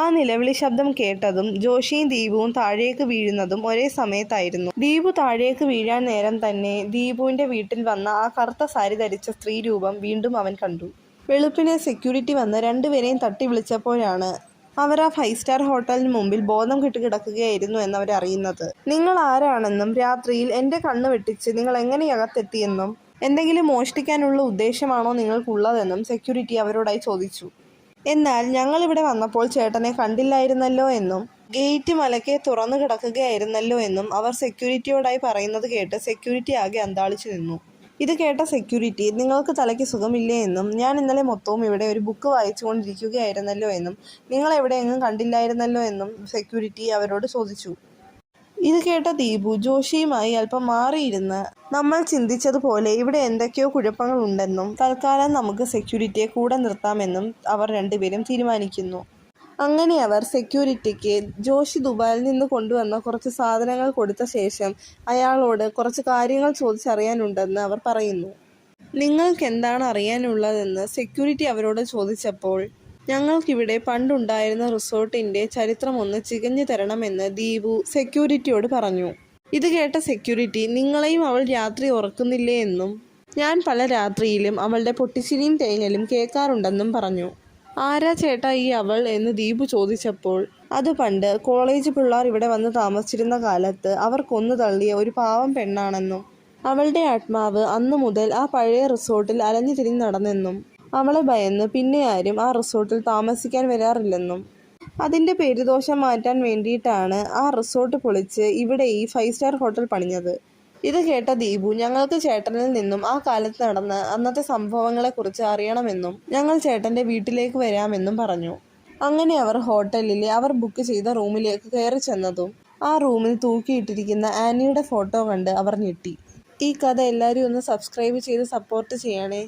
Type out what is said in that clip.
ആ നിലവിളി ശബ്ദം കേട്ടതും ജോഷിയും ദീപുവും താഴേക്ക് വീഴുന്നതും ഒരേ സമയത്തായിരുന്നു. ദീപു താഴേക്ക് വീഴാൻ നേരം തന്നെ ദീപുവിന്റെ വീട്ടിൽ വന്ന ആ കറുത്ത സാരി ധരിച്ച സ്ത്രീ രൂപം വീണ്ടും അവൻ കണ്ടു. വെളുപ്പിനെ സെക്യൂരിറ്റി വന്ന് രണ്ടുപേരെയും തട്ടി വിളിച്ചപ്പോഴാണ് അവർ ആ 5 സ്റ്റാർ ഹോട്ടലിന് മുമ്പിൽ ബോധം കെട്ട് കിടക്കുകയായിരുന്നു എന്നവരറിയുന്നത്. നിങ്ങൾ ആരാണെന്നും രാത്രിയിൽ എൻ്റെ കണ്ണ് വെട്ടിച്ച് നിങ്ങൾ എങ്ങനെ അകത്തെത്തിയെന്നും എന്തെങ്കിലും മോഷ്ടിക്കാനുള്ള ഉദ്ദേശമാണോ നിങ്ങൾക്കുള്ളതെന്നും സെക്യൂരിറ്റി അവരോടായി ചോദിച്ചു. എന്നാൽ ഞങ്ങളിവിടെ വന്നപ്പോൾ ചേട്ടനെ കണ്ടില്ലായിരുന്നല്ലോ എന്നും ഗേറ്റ് മലക്കെ തുറന്നു കിടക്കുകയായിരുന്നല്ലോ എന്നും അവർ സെക്യൂരിറ്റിയോടായി പറയുന്നത് കേട്ട് സെക്യൂരിറ്റി ആകെ അന്താളിച്ചു നിന്നു. ഇത് കേട്ട സെക്യൂരിറ്റി, നിങ്ങൾക്ക് തലയ്ക്ക് സുഖമില്ലേ എന്നും ഞാൻ ഇന്നലെ മൊത്തവും ഇവിടെ ഒരു ബുക്ക് വായിച്ചുകൊണ്ടിരിക്കുകയായിരുന്നല്ലോ എന്നും നിങ്ങൾ എവിടെയെങ്ങും കണ്ടില്ലായിരുന്നല്ലോ എന്നും സെക്യൂരിറ്റി അവരോട് ചോദിച്ചു. ഇത് കേട്ട ദീപു ജോഷിയുമായി അല്പം മാറിയിരുന്ന് നമ്മൾ ചിന്തിച്ചതുപോലെ ഇവിടെ എന്തൊക്കെയോ കുഴപ്പങ്ങൾ ഉണ്ടെന്നും തൽക്കാലം നമുക്ക് സെക്യൂരിറ്റിയെ കൂടെ നിർത്താമെന്നും അവർ രണ്ടുപേരും തീരുമാനിക്കുന്നു. അങ്ങനെ അവർ സെക്യൂരിറ്റിക്ക് ജോഷി ദുബായിൽ നിന്ന് കൊണ്ടുവന്ന കുറച്ച് സാധനങ്ങൾ കൊടുത്ത ശേഷം അയാളോട് കുറച്ച് കാര്യങ്ങൾ ചോദിച്ചറിയാനുണ്ടെന്ന് അവർ പറയുന്നു. നിങ്ങൾക്കെന്താണ് അറിയാനുള്ളതെന്ന് സെക്യൂരിറ്റി അവരോട് ചോദിച്ചപ്പോൾ ഞങ്ങൾക്കിവിടെ പണ്ടുണ്ടായിരുന്ന റിസോർട്ടിൻ്റെ ചരിത്രമൊന്ന് ചികഞ്ഞു തരണമെന്ന് ദീപു സെക്യൂരിറ്റിയോട് പറഞ്ഞു. ഇത് കേട്ട സെക്യൂരിറ്റി, നിങ്ങളെയും അവൾ രാത്രി ഉറക്കുന്നില്ലേ എന്നും ഞാൻ പല രാത്രിയിലും അവളുടെ പൊട്ടിച്ചിരിയും തേങ്ങലും കേൾക്കാറുണ്ടെന്നും പറഞ്ഞു. ആരാ ചേട്ടാ ഈ അവൾ എന്ന് ദീപു ചോദിച്ചപ്പോൾ അത് പണ്ട് കോളേജ് പിള്ളേർ ഇവിടെ വന്ന് താമസിച്ചിരുന്ന കാലത്ത് അവർ കൊന്നു തള്ളിയ ഒരു പാവം പെണ്ണാണെന്നും അവളുടെ ആത്മാവ് അന്നു മുതൽ ആ പഴയ റിസോർട്ടിൽ അലഞ്ഞു തിരിഞ്ഞ് നടന്നെന്നും അവളെ ഭയന്ന് പിന്നെ ആരും ആ റിസോർട്ടിൽ താമസിക്കാൻ വരാറില്ലെന്നും അതിൻ്റെ പേരുദോഷം മാറ്റാൻ വേണ്ടിയിട്ടാണ് ആ റിസോർട്ട് പൊളിച്ച് ഇവിടെ ഈ 5 സ്റ്റാർ ഹോട്ടൽ പണിഞ്ഞത്. ഇത് കേട്ട ദീപു, ഞങ്ങൾക്ക് ചേട്ടനിൽ നിന്നും ആ കാലത്ത് നടന്ന അന്നത്തെ സംഭവങ്ങളെക്കുറിച്ച് അറിയണമെന്നും ഞങ്ങൾ ചേട്ടൻ്റെ വീട്ടിലേക്ക് വരാമെന്നും പറഞ്ഞു. അങ്ങനെ അവർ ഹോട്ടലിലെ അവർ ബുക്ക് ചെയ്ത റൂമിലേക്ക് കയറി ചെന്നതും ആ റൂമിൽ തൂക്കിയിട്ടിരിക്കുന്ന ആനിയുടെ ഫോട്ടോ കണ്ട് അവർ ഞെട്ടി. ഈ കഥ എല്ലാവരും ഒന്ന് സബ്സ്ക്രൈബ് ചെയ്ത് സപ്പോർട്ട് ചെയ്യണേ.